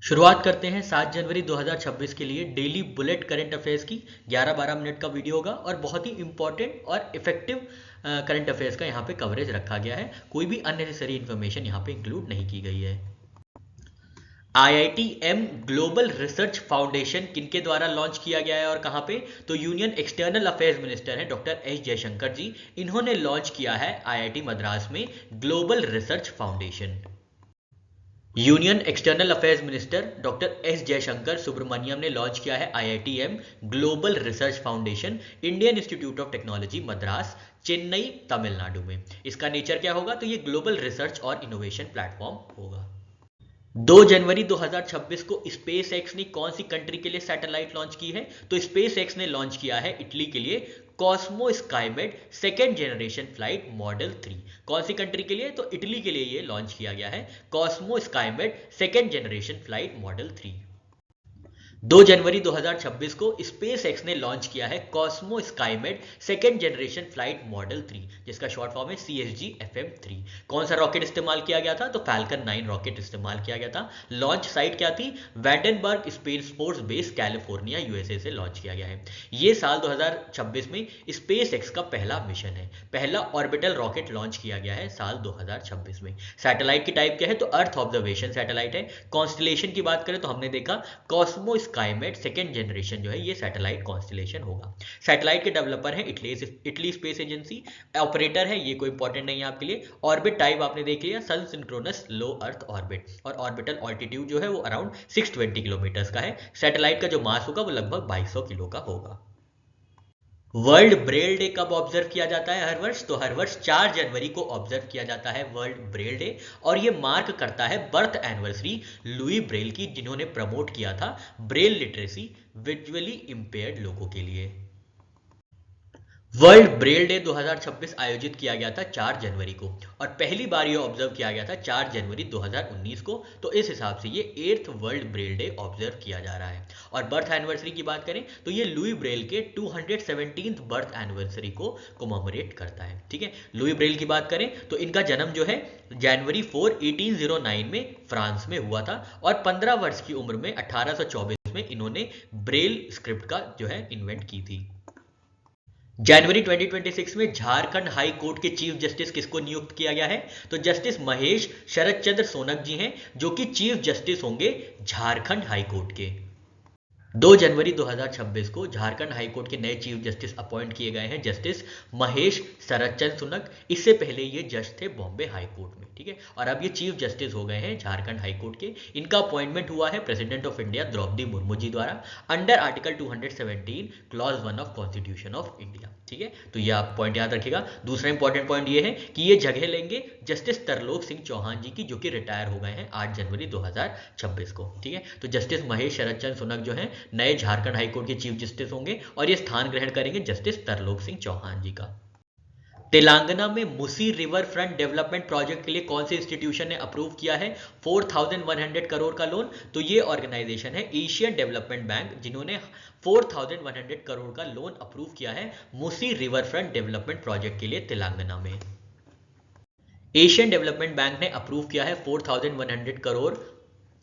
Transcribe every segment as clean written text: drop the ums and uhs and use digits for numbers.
शुरुआत करते हैं 7 जनवरी 2026 के लिए डेली बुलेट करंट अफेयर्स की। 11-12 मिनट का वीडियो होगा और बहुत ही इंपॉर्टेंट और इफेक्टिव करंट अफेयर्स का यहाँ पे कवरेज रखा गया है। कोई भी अननेसेसरी इन्फॉर्मेशन यहाँ पे इंक्लूड नहीं की गई है। IITM ग्लोबल रिसर्च फाउंडेशन किनके द्वारा लॉन्च किया गया है और कहाँ पे? तो यूनियन एक्सटर्नल अफेयर्स मिनिस्टर हैं डॉक्टर एस जयशंकर जी, इन्होंने लॉन्च किया है IIT मद्रास में global research foundation. Union external affairs minister doctor S Jaishankar Subrahmanyam ने लॉन्च किया है IITM global research foundation, Indian institute of technology Madras, Chennai, Tamil Nadu में। इसका नेचर क्या होगा? तो ये ग्लोबल रिसर्च और इनोवेशन प्लेटफॉर्म होगा। 2 जनवरी 2026 को स्पेस एक्स ने कौन सी कंट्री के लिए सैटेलाइट लॉन्च की है? तो स्पेस एक्स ने लॉन्च किया है इटली के लिए Cosmo Skymet second generation flight model 3। कौन सी कंट्री के लिए? तो इटली के लिए ये लॉन्च किया गया है Cosmo Skymet second generation flight model 3। 2 जनवरी 2026 को स्पेस एक्स ने लॉन्च किया है Cosmo Skymet second generation flight model 3, जिसका शॉर्ट फॉर्म है CSG FM3। कौन सा रॉकेट इस्तेमाल किया गया था? तो फैल्कन 9 रॉकेट इस्तेमाल किया गया था। लॉन्च साइट क्या थी? Vandenberg space force base California USA से लॉन्च किया गया है। ये साल 2026 में स्पेस एक्स का पहला मिशन है। पहला ऑर्बिटल रॉकेट लॉन्च किया गया है साल 2026 में। सैटेलाइट की टाइप क्या है? तो अर्थ ऑब्जर्वेशन सैटेलाइट है। कॉन्स्टलेशन की बात करें तो हमने देखा कॉस्मो स्काईमेट सेकेंड जनरेशन जो है ये सैटेलाइट कॉन्स्टलेशन होगा। सैटेलाइट के डेवलपर है इटली स्पेस एजेंसी। ऑपरेटर है, ये कोई इंपॉर्टेंट नहीं है आपके लिए। ऑर्बिट टाइप आपने देख लिया सन सिंक्रोनस लो अर्थ ऑर्बिट, और ऑर्बिटल ऑल्टीट्यूड जो है वो अराउंड 620 किलोमीटर का है। सैटेलाइट का जो मास होगा वो लगभग 2200 किलो का होगा। वर्ल्ड ब्रेल डे कब ऑब्जर्व किया जाता है हर वर्ष? तो हर वर्ष 4 जनवरी को ऑब्जर्व किया जाता है वर्ल्ड ब्रेल डे, और ये मार्क करता है बर्थ एनिवर्सरी लुई ब्रेल की, जिन्होंने प्रमोट किया था ब्रेल लिटरेसी विजुअली इंपेयर्ड लोगों के लिए। वर्ल्ड ब्रेल डे 2026 आयोजित किया गया था 4 जनवरी को, और पहली बार यह ऑब्जर्व किया गया था 4 जनवरी 2019 को। तो इस हिसाब से ये 8th world Braille day observe किया जा रहा है। और बर्थ एनिवर्सरी की बात करें तो ये लुई ब्रेल के 217th बर्थ एनिवर्सरी को कोमोमोरेट करता है। ठीक है, लुई ब्रेल की बात करें तो इनका जन्म जो है जनवरी 4 1809 में फ्रांस में हुआ था, और 15 वर्ष की उम्र में 1824 में इन्होंने ब्रेल स्क्रिप्ट का जो है इन्वेंट की थी। जनवरी 2026 में झारखंड हाई कोर्ट के चीफ जस्टिस किसको नियुक्त किया गया है? तो जस्टिस महेश शरद चंद्र सोनक जी हैं, जो कि चीफ जस्टिस होंगे झारखंड हाई कोर्ट के। 2 जनवरी 2026 को झारखंड हाईकोर्ट के नए चीफ जस्टिस अपॉइंट किए गए हैं जस्टिस महेश शरदचंद्र सुनक। इससे पहले ये जज थे बॉम्बे हाई कोर्ट में। ठीक है, और अब ये चीफ जस्टिस हो गए हैं झारखंड हाईकोर्ट के। इनका अपॉइंटमेंट हुआ है president of India Draupadi Murmu ji द्वारा under article 217 clause 1 of constitution of India. ठीक है, तो ये आप पॉइंट याद रखिएगा। दूसरा इंपॉर्टेंट पॉइंट ये है कि ये जगह लेंगे जस्टिस तरलोक सिंह चौहान जी की, जो कि रिटायर हो गए हैं 8 जनवरी 2026 को। ठीक है, तो जस्टिस महेश शरदचंद्र सुनक जो है नए झारखंड हाईकोर्ट के चीफ जस्टिस होंगे, और ये स्थान ग्रहण करेंगे जस्टिस तरलोक सिंह चौहान जी का। तेलंगाना में मुसी रिवर फ्रंट डेवलपमेंट प्रोजेक्ट के लिए कौन से इंस्टीट्यूशन ने अप्रूव किया है 4100 करोड़ का लोन? तो ये ऑर्गेनाइजेशन है एशियन डेवलपमेंट बैंक, जिन्होंने 4100 करोड़ का लोन अप्रूव किया है मुसी रिवर फ्रंट डेवलपमेंट प्रोजेक्ट के लिए तेलंगाना में। एशियन डेवलपमेंट बैंक ने अप्रूव किया है 4100 करोड़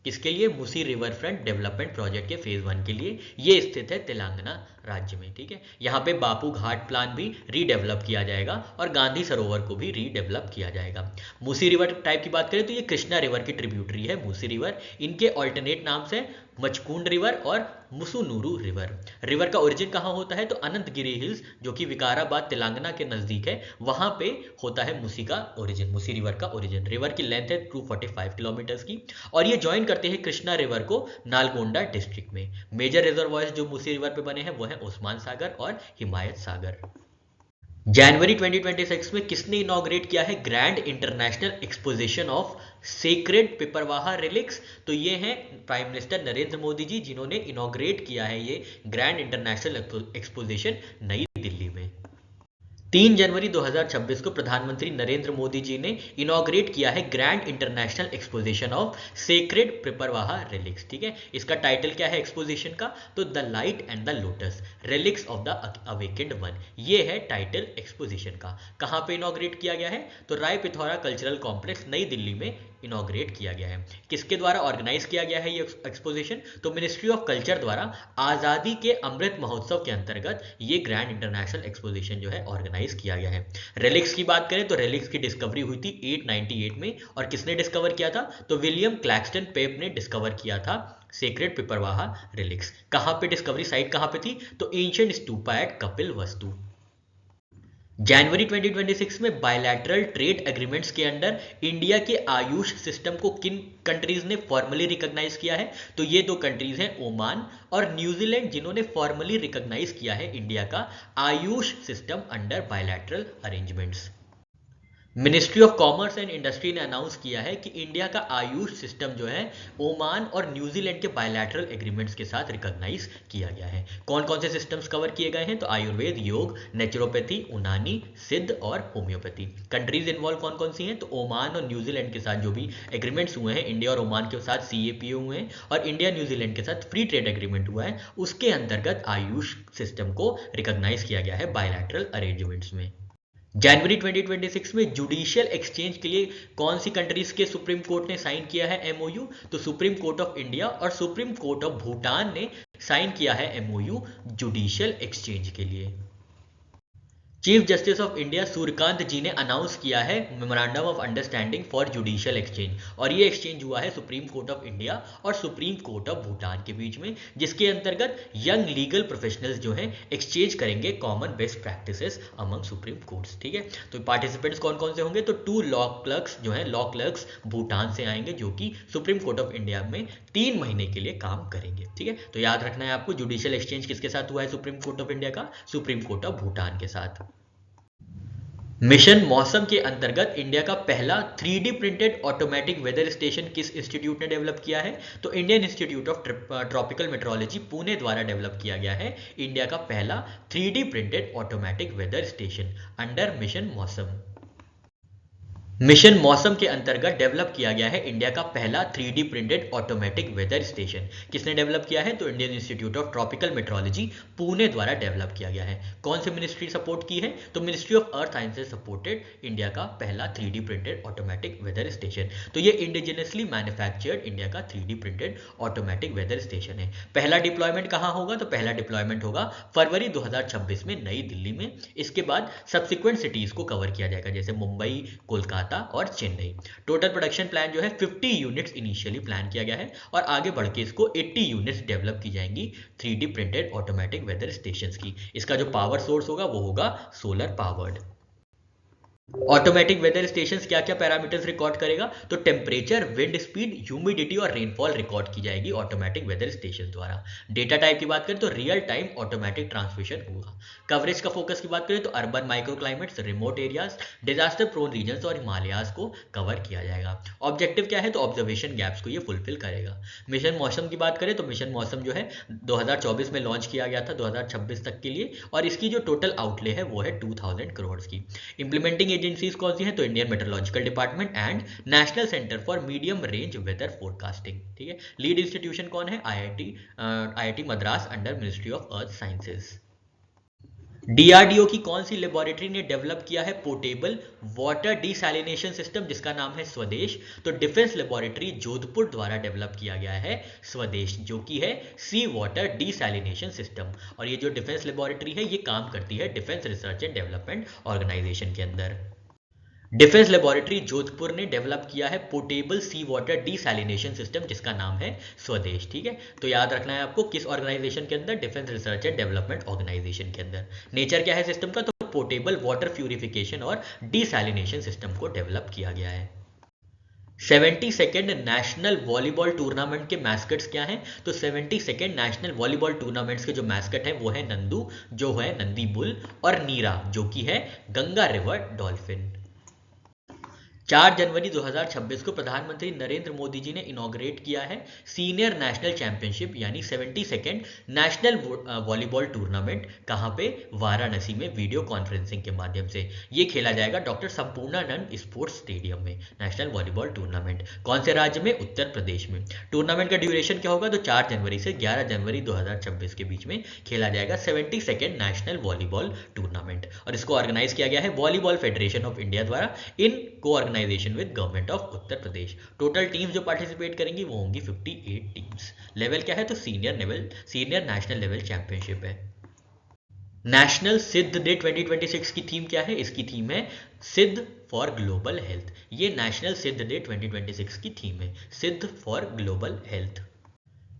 किसके लिए? मुसी रिवर फ्रंट डेवलपमेंट प्रोजेक्ट के फेज 1 के लिए। ये स्थित है तेलंगाना राज्य में। ठीक है, यहाँ पे बापू घाट प्लान भी रीडेवलप किया जाएगा, और गांधी सरोवर को भी रीडेवलप किया जाएगा। मूसी रिवर टाइप की बात करें तो ये कृष्णा रिवर की ट्रिब्यूटरी है मूसी रिवर। इनके ऑल्टरनेट नाम से मचकुंड रिवर और मुसुनूरू रिवर। रिवर का ओरिजिन कहाँ होता है? तो अनंतगिरी हिल्स, जो कि विकाराबाद तेलंगाना के नजदीक है, वहां पे होता है मूसी का ओरिजिन, मूसी रिवर का ओरिजिन। रिवर की लेंथ है 245 किलोमीटर की, और ये ज्वाइन करते हैं कृष्णा रिवर को नालगोंडा डिस्ट्रिक्ट में। मेजर रिजर्वॉयर्स जो मूसी रिवर पे बने हैं वो है ओस्मान सागर और हिमायत सागर। जनवरी 2026 में किसने इनॉग्रेट किया है grand international exposition of sacred Piprahwa relics? तो ये हैं प्राइम मिनिस्टर नरेंद्र मोदी जी, जिन्होंने इनॉग्रेट किया है ये ग्रैंड इंटरनेशनल एक्सपोजिशन नई दिल्ली में। 3 जनवरी 2026 को प्रधानमंत्री नरेंद्र मोदी जी ने इनॉग्रेट किया है grand international exposition of sacred Piprahwa relics. ठीक है, इसका टाइटल क्या है एक्सपोजिशन का? तो the light and the lotus relics of the awakened one, ये है टाइटल एक्सपोजिशन का। कहां पे इनॉग्रेट किया गया है? तो राय पिथौरा कल्चरल कॉम्प्लेक्स नई दिल्ली में इनॉग्रेट किया गया है। किसके द्वारा ऑर्गेनाइज किया गया है ये एक्सपोजिशन? तो मिनिस्ट्री ऑफ कल्चर द्वारा आज़ादी के अमृत महोत्सव के अंतर्गत ये ग्रैंड इंटरनेशनल एक्सपोजिशन जो है ऑर्गेनाइज किया गया है। रेलिक्स की बात करें तो रेलिक्स की डिस्कवरी हुई थी 898 में, और किसने डिस्कवर किया था? तो विलियम क्लैक्सटन पेप ने डिस्कवर किया था सेक्रेड पिपरवाहा रिलिक्स। कहां पे डिस्कवरी साइट कहां पे थी? तो एंशिएंट स्तूपा एट कपिल वस्तु। जनवरी 2026 में बायलैटरल ट्रेड एग्रीमेंट्स के अंडर इंडिया के आयुष सिस्टम को किन कंट्रीज ने फॉर्मली रिकॉग्नाइज किया है? तो ये दो कंट्रीज हैं, ओमान और न्यूजीलैंड, जिन्होंने फॉर्मली रिकॉग्नाइज किया है इंडिया का Ayush system under bilateral arrangements. Ministry of commerce and industry ने अनाउंस किया है कि इंडिया का आयुष सिस्टम जो है ओमान और न्यूजीलैंड के बायलैटरल एग्रीमेंट्स के साथ रिकॉग्नाइज किया गया है। कौन कौन से सिस्टम्स कवर किए गए हैं? तो आयुर्वेद, योग, नेचुरोपैथी, यूनानी, सिद्ध और होम्योपैथी। कंट्रीज इन्वॉल्व कौन कौन सी हैं? तो ओमान और न्यूजीलैंड के साथ जो भी एग्रीमेंट्स हुए हैं, इंडिया और ओमान के साथ CAPA हुए हैं और इंडिया न्यूजीलैंड के साथ फ्री ट्रेड एग्रीमेंट हुआ है, उसके अंतर्गत आयुष सिस्टम को रिकॉग्नाइज किया गया है बायलैटरल अरेंजमेंट्स में। जनवरी 2026 में जुडिशियल एक्सचेंज के लिए कौन सी कंट्रीज के सुप्रीम कोर्ट ने साइन किया है MOU? तो सुप्रीम कोर्ट ऑफ इंडिया और सुप्रीम कोर्ट ऑफ भूटान ने साइन किया है MOU जुडिशियल एक्सचेंज के लिए। Chief justice of India Suryakant ji ने अनाउंस किया है memorandum of understanding for judicial exchange, और ये एक्सचेंज हुआ है सुप्रीम कोर्ट ऑफ इंडिया और सुप्रीम कोर्ट ऑफ भूटान के बीच में, जिसके अंतर्गत यंग लीगल प्रोफेशनल्स जो हैं एक्सचेंज करेंगे common best practices among supreme courts. ठीक है, तो पार्टिसिपेंट्स कौन कौन से होंगे? तो 2 लॉ क्लर्क्स जो हैं, लॉ क्लर्क्स भूटान से आएंगे, जो कि सुप्रीम कोर्ट ऑफ इंडिया में 3 महीने के लिए काम करेंगे। ठीक है, तो याद रखना है आपको, जुडिशियल एक्सचेंज किसके साथ हुआ है सुप्रीम कोर्ट ऑफ इंडिया का? सुप्रीम कोर्ट ऑफ भूटान के साथ। मिशन मौसम के अंतर्गत इंडिया का पहला 3D printed automatic weather station किस इंस्टीट्यूट ने डेवलप किया है? तो Indian institute of tropical meteorology Pune द्वारा डेवलप किया गया है इंडिया का पहला 3D printed automatic weather station under mission Mausam. Mission Mausam के अंतर्गत डेवलप किया गया है इंडिया का पहला 3D printed automatic weather station. किसने डेवलप किया है? तो Indian institute of tropical meteorology Pune द्वारा डेवलप किया गया है। कौन सी मिनिस्ट्री सपोर्ट की है? तो ministry of earth sciences supported India का पहला 3D printed automatic weather station. तो ये इंडिजिनसली मैन्युफैक्चर्ड इंडिया का 3D printed automatic weather station है। पहला डिप्लॉयमेंट कहाँ होगा? तो पहला डिप्लॉयमेंट होगा फरवरी 2026 में नई दिल्ली में। इसके बाद सब्सिक्वेंट सिटीज को कवर किया जाएगा, जैसे मुंबई, कोलकाता और चेन्नई। टोटल प्रोडक्शन प्लान जो है 50 यूनिट्स इनिशियली प्लान किया गया है, और आगे बढ़ के इसको 80 यूनिट्स डेवलप की जाएंगी 3D printed automatic weather stations की। इसका जो पावर सोर्स होगा वो होगा solar powered. Automatic weather station क्या क्या पैरामीटर्स रिकॉर्ड करेगा? तो टेम्परेचर, विंड स्पीड, ह्यूमिडिटी और रेनफॉल रिकॉर्ड की जाएगी ऑटोमेटिक वेदर स्टेशन द्वारा। डेटा टाइप की बात करें तो रियल टाइम ऑटोमेटिक ट्रांसमिशन होगा। कवरेज का फोकस की बात करें तो urban micro climates, remote areas, disaster prone regions और हिमालयाज को कवर किया जाएगा। ऑब्जेक्टिव क्या है? तो ऑब्जर्वेशन गैप्स को ये फुलफिल करेगा। मिशन मौसम की बात करें तो मिशन मौसम जो है 2024 में लॉन्च किया गया था 2026 तक के लिए, और इसकी जो टोटल आउटले है वो है 2000 करोड़ की। इंप्लीमेंटिंग एजेंसीज कौन सी हैं? तो Indian meteorological department and national centre for medium range weather forecasting. ठीक है, लीड इंस्टीट्यूशन कौन है? IIT Madras under ministry of earth sciences. DRDO की कौन सी लेबोरेटरी ने डेवलप किया है पोर्टेबल वाटर डिसैलिनेशन सिस्टम, जिसका नाम है स्वदेश? तो डिफेंस लेबोरेटरी जोधपुर द्वारा डेवलप किया गया है स्वदेश, जो कि है सी वाटर डिसैलिनेशन सिस्टम। और ये जो डिफेंस लेबोरेटरी है ये काम करती है defence research and development organisation के अंदर। डिफेंस लेबोरेटरी जोधपुर ने डेवलप किया है portable sea water desalination system, जिसका नाम है स्वदेश। ठीक है, तो याद रखना है आपको किस ऑर्गेनाइजेशन के अंदर? Defence research and development organisation के अंदर। नेचर क्या है सिस्टम का? तो पोर्टेबल वाटर प्यूरिफिकेशन और डिसैलिनेशन सिस्टम को डेवलप किया गया है। 72nd नेशनल वॉलीबॉल टूर्नामेंट के मैस्कट्स क्या हैं? तो 72nd नेशनल वॉलीबॉल टूर्नामेंट्स के जो मैस्कट हैं वो है नंदू, जो है नंदी बुल, और नीरा, जो कि है गंगा रिवर डॉल्फिन। 4 जनवरी 2026 को प्रधानमंत्री नरेंद्र मोदी जी ने इनॉग्रेट किया है सीनियर नेशनल चैंपियनशिप यानी 72nd नेशनल वॉलीबॉल टूर्नामेंट। कहां पे? वाराणसी में वीडियो कॉन्फ्रेंसिंग के माध्यम से। ये खेला जाएगा डॉक्टर संपूर्णानंद स्पोर्ट्स स्टेडियम में। नेशनल वॉलीबॉल टूर्नामेंट कौन से राज्य में? उत्तर प्रदेश में। टूर्नामेंट का ड्यूरेशन क्या होगा? तो 4 जनवरी से 11 जनवरी 2026 के बीच में खेला जाएगा 72nd नेशनल वॉलीबॉल टूर्नामेंट, और इसको ऑर्गेनाइज किया गया है वॉलीबॉल फेडरेशन ऑफ इंडिया द्वारा। इनको organisation with government of Uttar Pradesh. Total teams जो पार्टिसिपेट करेंगी वो होंगी 58 टीम्स। लेवल क्या है, तो सीनियर नेशनल लेवल चैंपियनशिप है। नेशनल सिद्ध डे 2026 की थीम क्या है, इसकी थीम है सिद्ध फॉर ग्लोबल हेल्थ। ये नेशनल सिद्ध डे 2026 की थीम है, सिद्ध फॉर ग्लोबल हेल्थ।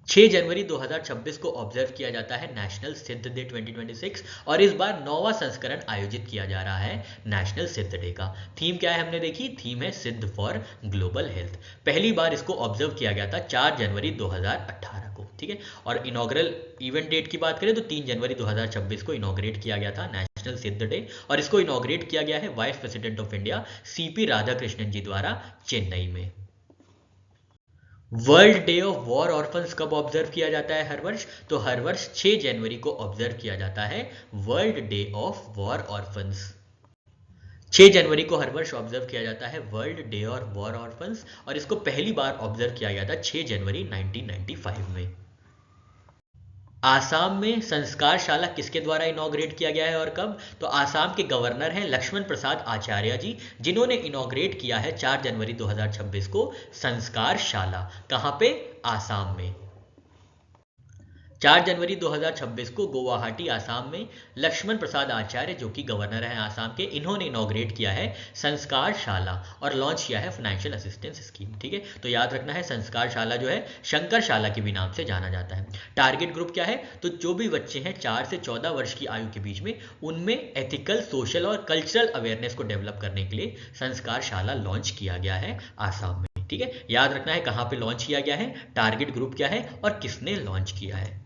6 जनवरी 2026 को ऑब्जर्व किया जाता है नेशनल सिद्ध डे 2026 और इस बार 9वां संस्करण आयोजित किया जा रहा है नेशनल सिद्ध डे का। थीम क्या है हमने देखी, थीम है सिद्ध फॉर ग्लोबल हेल्थ। पहली बार इसको ऑब्जर्व किया गया था 4 जनवरी 2018 को, ठीक है। और इनॉग्रल इवेंट डेट की बात करें तो 3 जनवरी 2026 को इनॉग्रेट किया गया था नेशनल सिद्ध डे, और इसको इनॉग्रेट किया गया है vice president of India CP Radhakrishnan ji द्वारा चेन्नई में। World day of war orphans कब ऑब्जर्व किया जाता है हर वर्ष, तो हर वर्ष 6 जनवरी को ऑब्जर्व किया जाता है world day of war orphans. 6 जनवरी को हर वर्ष ऑब्जर्व किया जाता है world day of war orphans, और इसको पहली बार ऑब्जर्व किया गया था 6 जनवरी 1995 में। आसाम में संस्कारशाला किसके द्वारा इनॉग्रेट किया गया है और कब, तो आसाम के गवर्नर हैं लक्ष्मण प्रसाद आचार्य जी, जिन्होंने इनॉग्रेट किया है 4 जनवरी 2026 को संस्कारशाला। कहां पे, आसाम में। 4 जनवरी 2026 को गुवाहाटी आसाम में लक्ष्मण प्रसाद आचार्य जो कि गवर्नर हैं आसाम के, इन्होंने इनॉग्रेट किया है संस्कारशाला और लॉन्च किया है फाइनेंशियल असिस्टेंस स्कीम, ठीक है। तो याद रखना है संस्कारशाला जो है शंकरशाला के भी नाम से जाना जाता है। टारगेट ग्रुप क्या है, तो जो भी बच्चे हैं 4 से 14 वर्ष की आयु के बीच में, उनमें एथिकल, सोशल और कल्चरल अवेयरनेस को डेवलप करने के लिए संस्कारशाला लॉन्च किया गया है आसाम में, ठीक है। याद रखना है कहाँ पे लॉन्च किया गया है, टारगेट ग्रुप क्या है और किसने लॉन्च किया है।